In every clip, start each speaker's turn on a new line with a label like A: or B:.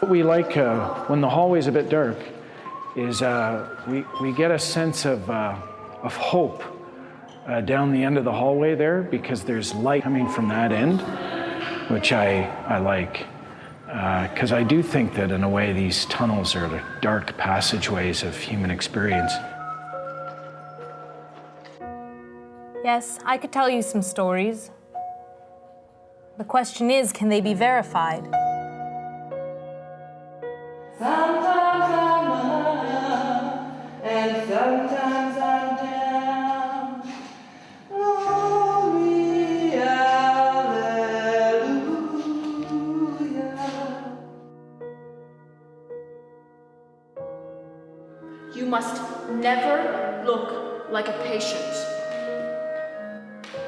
A: What we like when the hallway's a bit dark is we get a sense of hope down the end of the hallway there, because there's light coming from that end, which I like. Because I do think that in a way these tunnels are the dark passageways of human experience.
B: Yes, I could tell you some stories. The question is, can they be verified?
C: Sometimes I'm up and sometimes I'm down. Glory, hallelujah.
D: You must never look like a patient,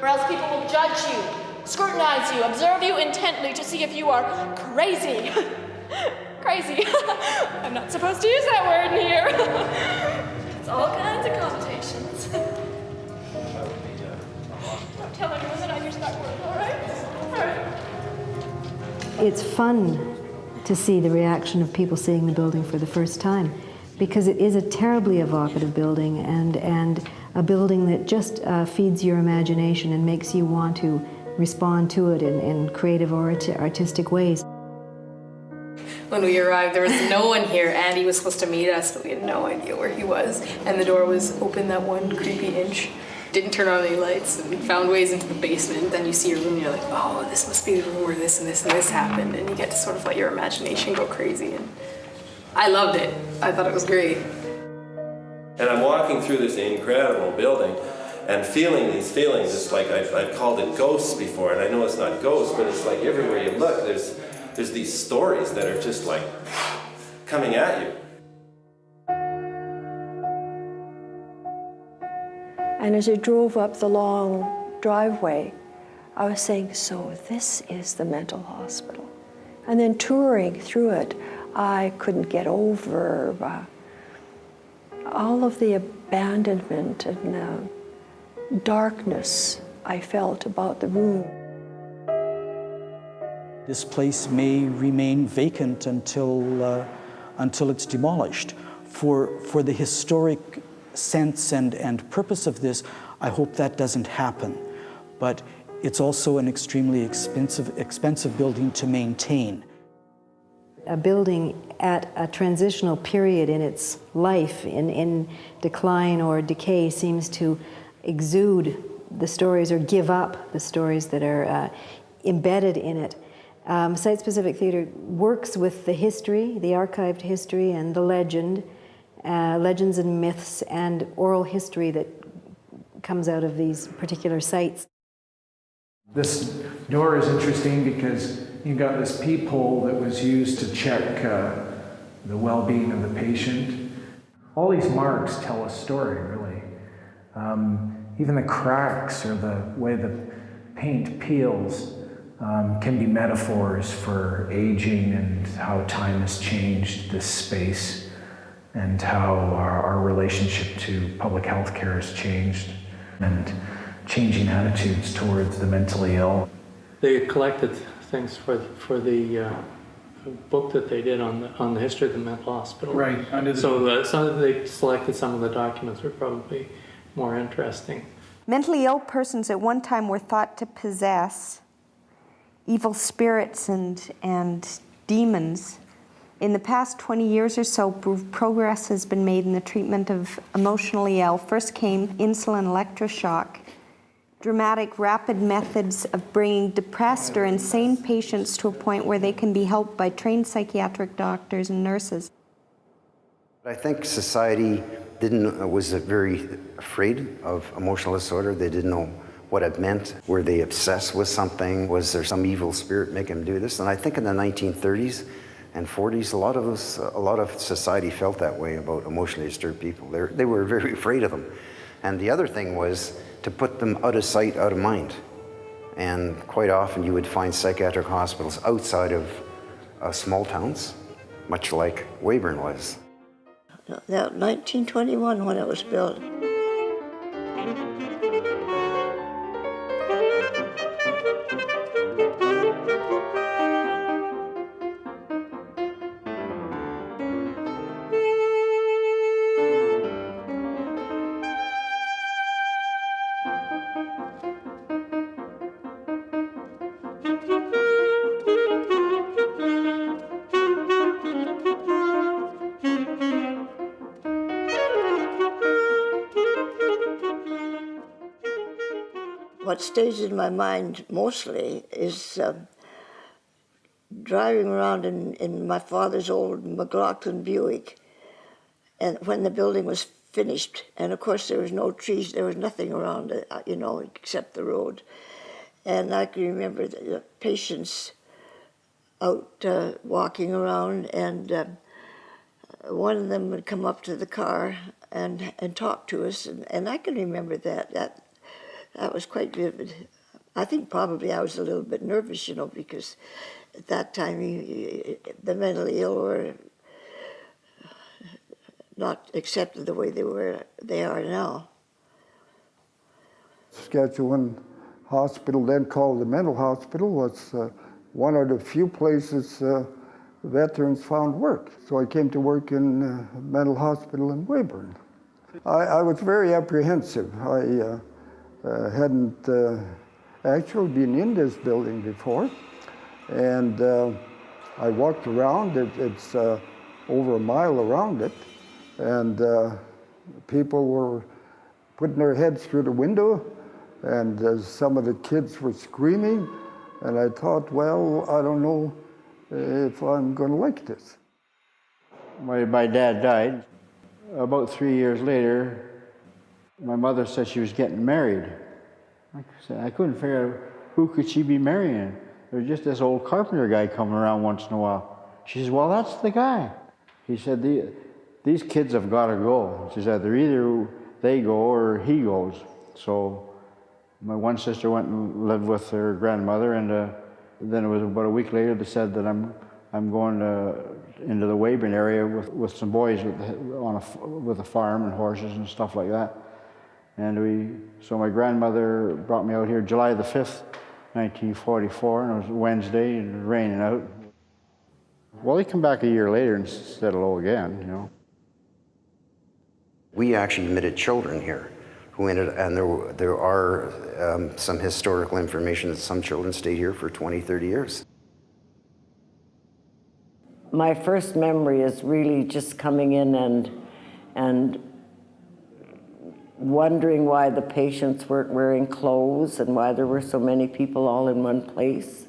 D: or else people will judge you, scrutinize you, observe you intently to see if you are crazy. Crazy. I'm not supposed to use that word in here. It's all kinds of connotations. Don't tell anyone that I use that word, all right? All right.
E: It's fun to see the reaction of people seeing the building for the first time, because it is a terribly evocative building, and a building that just feeds your imagination and makes you want to respond to it in creative or artistic ways.
F: When we arrived, there was no one here. Andy was supposed to meet us, but we had no idea where he was. And the door was open that one creepy inch. Didn't turn on any lights, and found ways into the basement. Then you see your room and you're like, oh, this must be the room where this and this and this happened. And you get to sort of let your imagination go crazy. And I loved it. I thought it was great.
G: And I'm walking through this incredible building and feeling these feelings. It's like I've called it ghosts before, and I know it's not ghosts, but it's like everywhere you look, there's these stories that are just like coming at you.
H: And as I drove up the long driveway, I was saying, so this is the mental hospital. And then touring through it, I couldn't get over all of the abandonment and darkness I felt about the room.
I: This place may remain vacant until it's demolished. For the historic sense and purpose of this, I hope that doesn't happen. But it's also an extremely expensive building to maintain.
E: A building at a transitional period in its life, in decline or decay, seems to exude the stories or give up the stories that are embedded in it. Site-specific theatre works with the history, the archived history and the legends and myths and oral history that comes out of these particular sites.
A: This door is interesting because you've got this peephole that was used to check the well-being of the patient. All these marks tell a story, really. Even the cracks or the way the paint peels can be metaphors for aging and how time has changed this space and how our relationship to public health care has changed and changing attitudes towards the mentally ill.
J: They collected things for the book that they did on the history of the mental hospital.
A: Right.
J: So they selected some of the documents that were probably more interesting.
K: Mentally ill persons at one time were thought to possess evil spirits and demons. In the past 20 years or so, progress has been made in the treatment of emotionally ill. First came insulin electroshock, dramatic, rapid methods of bringing depressed or insane patients to a point where they can be helped by trained psychiatric doctors and nurses.
L: I think society was very afraid of emotional disorder. They didn't know what it meant. Were they obsessed with something? Was there some evil spirit making them do this? And I think in the 1930s and 40s, a lot of society felt that way about emotionally disturbed people. They were very afraid of them. And the other thing was to put them out of sight, out of mind. And quite often you would find psychiatric hospitals outside of small towns, much like Weyburn was.
M: That 1921 when it was built. What stays in my mind mostly is driving around in my father's old McLaughlin Buick, and when the building was finished, and of course there was no trees, there was nothing around it, you know, except the road. And I can remember the patients out walking around, and one of them would come up to the car and talk to us, and I can remember that was quite vivid. I think probably I was a little bit nervous, you know, because at that time the mentally ill were not accepted the way they are now.
N: Saskatchewan Hospital, then called the Mental Hospital, was one of the few places veterans found work. So I came to work in Mental Hospital in Weyburn. I was very apprehensive. I hadn't actually been in this building before, and I walked around. It's over a mile around it, and people were putting their heads through the window, and some of the kids were screaming, and I thought, well, I don't know if I'm going to like this.
O: My dad died. About 3 years later, my mother said she was getting married. I couldn't figure out who could she be marrying. There was just this old carpenter guy coming around once in a while. She says, well, that's the guy. He said, these kids have got to go. She said, either they go or he goes. So my one sister went and lived with her grandmother, and then it was about a week later they said that I'm going into the Weyburn area with some boys with a farm and horses and stuff like that. And so my grandmother brought me out here July the 5th, 1944, and it was Wednesday and it was raining out. Well, he come back a year later and said hello again, you know.
L: We actually admitted children here who ended, and there are some historical information that some children stayed here for 20, 30 years.
P: My first memory is really just coming in and wondering why the patients weren't wearing clothes and why there were so many people all in one place.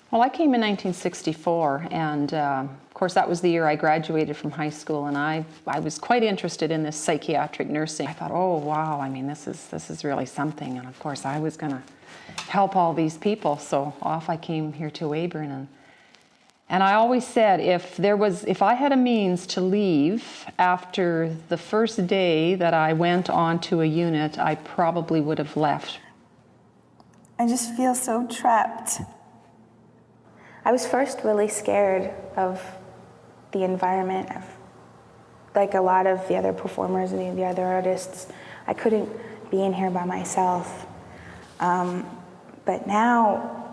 Q: Well, I came in 1964, and of course that was the year I graduated from high school, and I was quite interested in this psychiatric nursing. I thought, oh wow, I mean this is really something, and of course I was going to help all these people, so off I came here to Weyburn. And I always said if I had a means to leave after the first day that I went onto a unit, I probably would have left.
R: I just feel so trapped. I was first really scared of the environment, like a lot of the other performers and the other artists. I couldn't be in here by myself. But now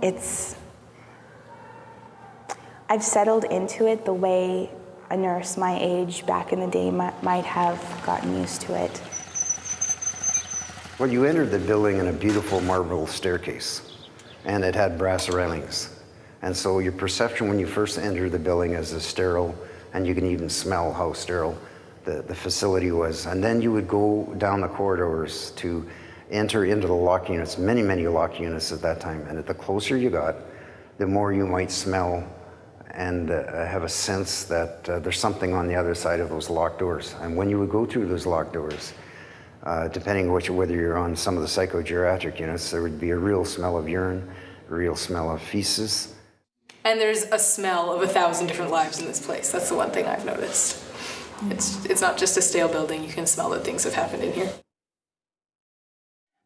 R: I've settled into it the way a nurse my age back in the day might have gotten used to it.
L: Well, you entered the building in a beautiful marble staircase, and it had brass railings. And so your perception when you first entered the building is sterile, and you can even smell how sterile the facility was. And then you would go down the corridors to enter into the lock units, many, many lock units at that time. And the closer you got, the more you might smell and have a sense that there's something on the other side of those locked doors. And when you would go through those locked doors, depending on whether you're on some of the psychogeriatric units, there would be a real smell of urine, a real smell of feces.
F: And there's a smell of 1,000 different lives in this place. That's the one thing I've noticed. It's not just a stale building. You can smell that things have happened in here.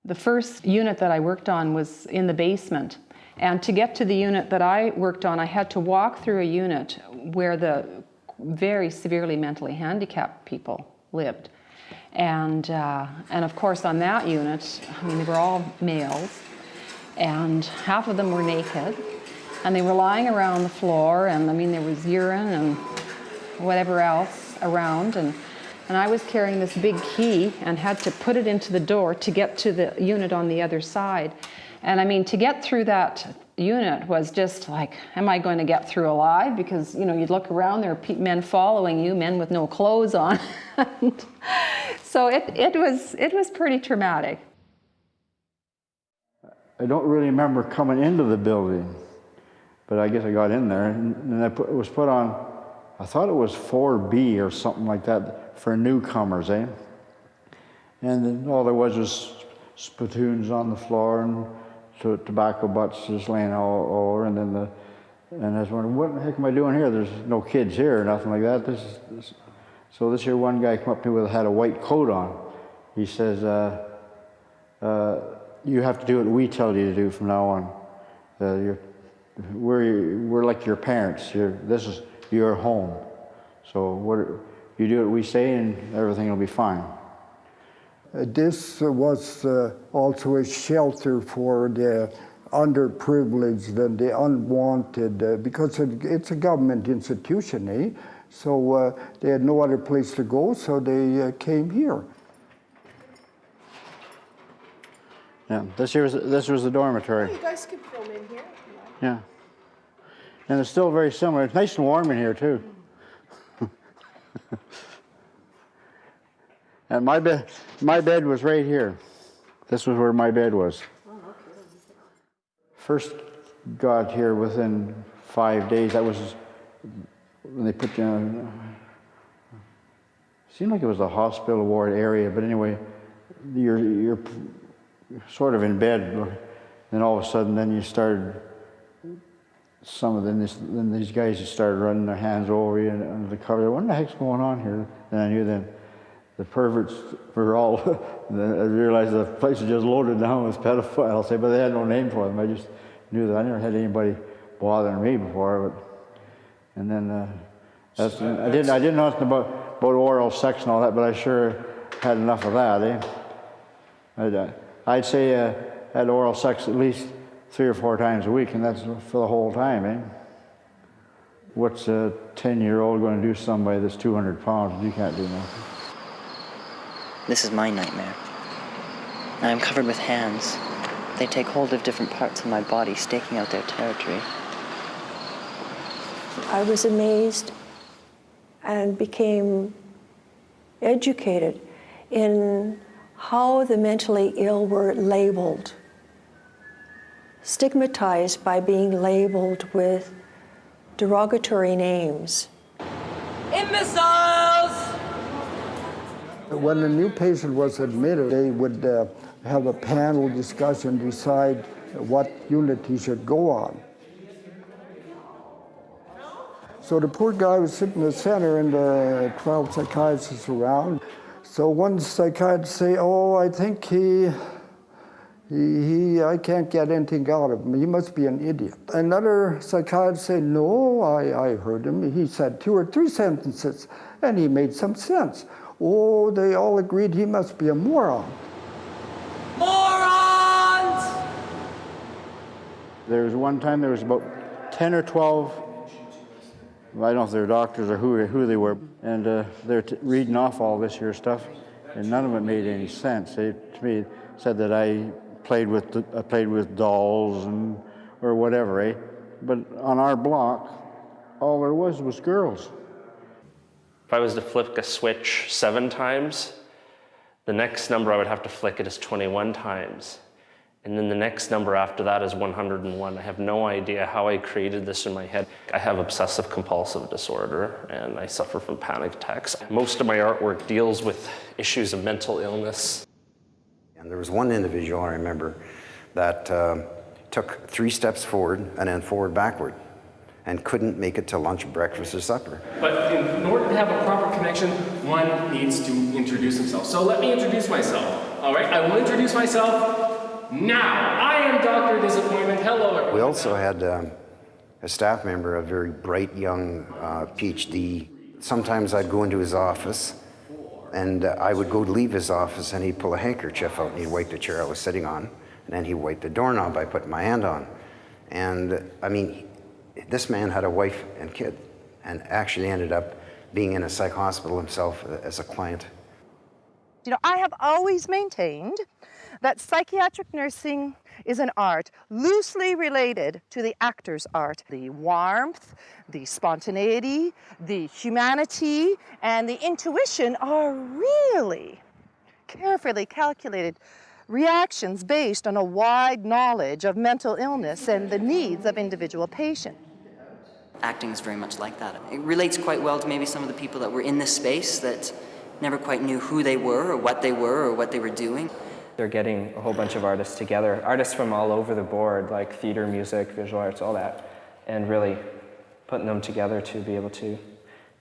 Q: The first unit that I worked on was in the basement. And to get to the unit that I worked on, I had to walk through a unit where the very severely mentally handicapped people lived. And of course on that unit, I mean, they were all males, and half of them were naked, and they were lying around the floor, and I mean, there was urine and whatever else around, and I was carrying this big key and had to put it into the door to get to the unit on the other side. And I mean, to get through that unit was just like, am I going to get through alive? Because, you know, you'd look around, there are men following you, men with no clothes on. So it was pretty traumatic.
O: I don't really remember coming into the building, but I guess I got in there, and it was put on, I thought it was 4B or something like that for newcomers, eh? And then all there was spittoons on the floor and tobacco butts just laying all over, and then and I was wondering, what the heck am I doing here? There's no kids here or nothing like that. So this here one guy came up to me had a white coat on. He says, you have to do what we tell you to do from now on. We're like your parents. This is your home. So you do what we say and everything will be fine.
N: This was also a shelter for the underprivileged and the unwanted, because it's a government institution, eh? So they had no other place to go, so they came here.
O: Yeah, this was the dormitory.
S: Oh, you guys could film in here.
O: Yeah, and it's still very similar. It's nice and warm in here too. And my bed was right here. This was where my bed was. First got here within 5 days. That was when they put you in. Seemed like it was a hospital ward area, but anyway, you're sort of in bed. Then all of a sudden, then you started. Then these guys just started running their hands over you under the cover. What the heck's going on here? And I knew then the perverts were all. I realized the place was just loaded down with pedophiles. But they had no name for them. I just knew that I never had anybody bothering me before. And then I didn't know nothing about oral sex and all that, but I sure had enough of that. I'd say I had oral sex at least 3 or 4 times a week, and that's for the whole time, eh? What's a 10-year-old going to do to somebody that's 200 pounds? You can't do nothing.
T: This is my nightmare. I am covered with hands. They take hold of different parts of my body, staking out their territory.
H: I was amazed and became educated in how the mentally ill were labeled, stigmatized by being labeled with derogatory names.
C: Imbeciles!
N: When a new patient was admitted, they would have a panel discussion, decide what unit he should go on. So the poor guy was sitting in the center and the 12 psychiatrists around. So one psychiatrist say, oh, I think I can't get anything out of him. He must be an idiot. Another psychiatrist say, no, I heard him. He said 2 or 3 sentences and he made some sense. Oh, they all agreed he must be a moron.
C: Morons!
O: There was one time there was about 10 or 12, I don't know if they're doctors or who they were, and they're reading off all this here stuff, and none of it made any sense. They, to me, said that I played with dolls or whatever, eh? But on our block, all there was girls.
U: If I was to flick a switch 7 times, the next number I would have to flick it is 21 times. And then the next number after that is 101. I have no idea how I created this in my head. I have obsessive compulsive disorder and I suffer from panic attacks. Most of my artwork deals with issues of mental illness.
L: And there was one individual I remember that took 3 steps forward and then forward backward and couldn't make it to lunch, breakfast, or supper.
V: But in order to have a proper connection, one needs to introduce himself. So let me introduce myself, all right? I will introduce myself now. I am Dr. Disappointment. Hello, everyone.
L: We also had a staff member, a very bright young PhD. Sometimes I'd go into his office, and I would go to leave his office, and he'd pull a handkerchief out, and he'd wipe the chair I was sitting on, and then he'd wipe the doorknob I put my hand on. And, I mean, this man had a wife and kid, and actually ended up being in a psych hospital himself as a client.
W: You know, I have always maintained that psychiatric nursing is an art loosely related to the actor's art. The warmth, the spontaneity, the humanity, and the intuition are really carefully calculated reactions based on a wide knowledge of mental illness and the needs of individual patients.
T: Acting is very much like that. It relates quite well to maybe some of the people that were in this space that never quite knew who they were or what they were doing.
B: They're getting a whole bunch of artists together, artists from all over the board, like theater, music, visual arts, all that, and really putting them together to be able to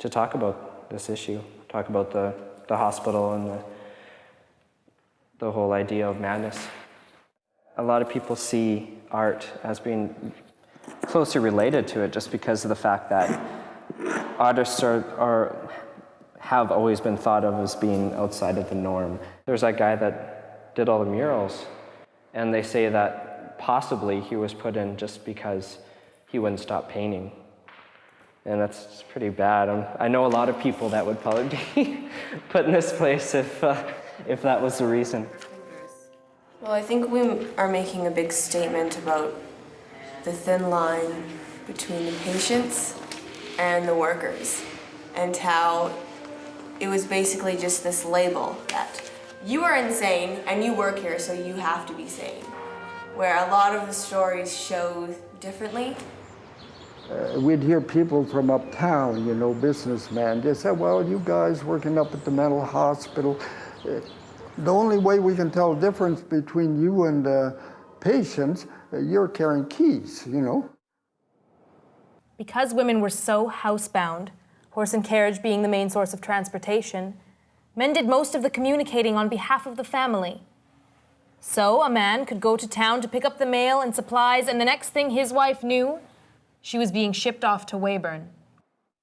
B: talk about this issue, talk about the hospital and the whole idea of madness. A lot of people see art as being closely related to it just because of the fact that artists have always been thought of as being outside of the norm. There's that guy that did all the murals, and they say that possibly he was put in just because he wouldn't stop painting. And that's pretty bad. I know a lot of people that would probably be put in this place if that was the reason.
D: Well, I think we are making a big statement about the thin line between the patients and the workers, and how it was basically just this label that you are insane and you work here, so you have to be sane, where a lot of the stories show differently.
N: We'd hear people from uptown, you know, businessmen. They said, well, you guys working up at the mental hospital, the only way we can tell the difference between you and the patients, you're carrying keys, you know.
S: Because women were so housebound, horse and carriage being the main source of transportation, men did most of the communicating on behalf of the family. So a man could go to town to pick up the mail and supplies, and the next thing his wife knew, she was being shipped off to Weyburn.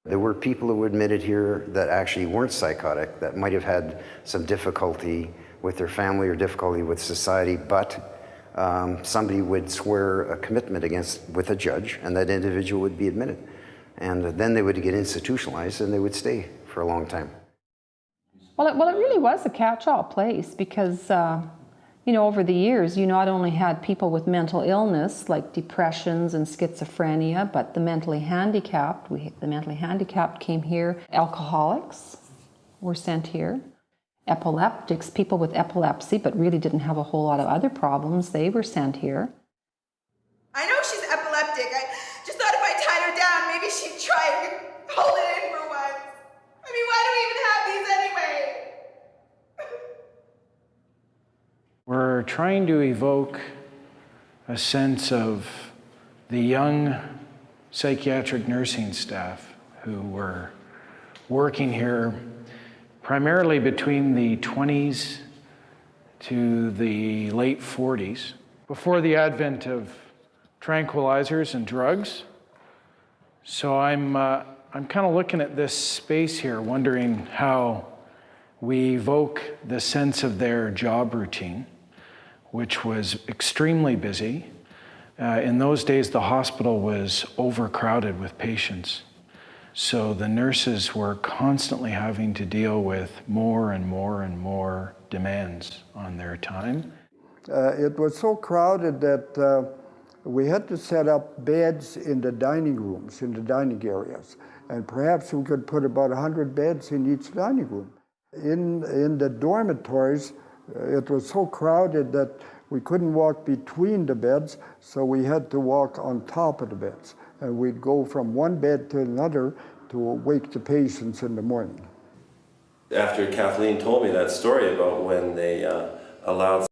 L: There were people who admitted here that actually weren't psychotic, that might have had some difficulty with their family or difficulty with society, but somebody would swear a commitment with a judge, and that individual would be admitted. And then they would get institutionalized, and they would stay for a long time.
Q: Well, it really was a catch-all place because, you know, over the years, you not only had people with mental illness like depressions and schizophrenia, but the mentally handicapped. The mentally handicapped came here. Alcoholics were sent here. Epileptics, people with epilepsy, but really didn't have a whole lot of other problems, they were sent here.
C: I know she's epileptic. I just thought if I tied her down, maybe she'd try and hold it in for once. I mean, why do we even have these anyway?
A: We're trying to evoke a sense of the young psychiatric nursing staff who were working here primarily between the 20s to the late 40s, before the advent of tranquilizers and drugs. So I'm kind of looking at this space here, wondering how we evoke the sense of their job routine, which was extremely busy. In those days, the hospital was overcrowded with patients. So the nurses were constantly having to deal with more and more and more demands on their time.
N: It was so crowded that we had to set up beds in the dining rooms, in the dining areas. And perhaps we could put about 100 beds in each dining room. In the dormitories, it was so crowded that we couldn't walk between the beds, so we had to walk on top of the beds. And we'd go from one bed to another to wake the patients in the morning.
G: After Kathleen told me that story about when they allowed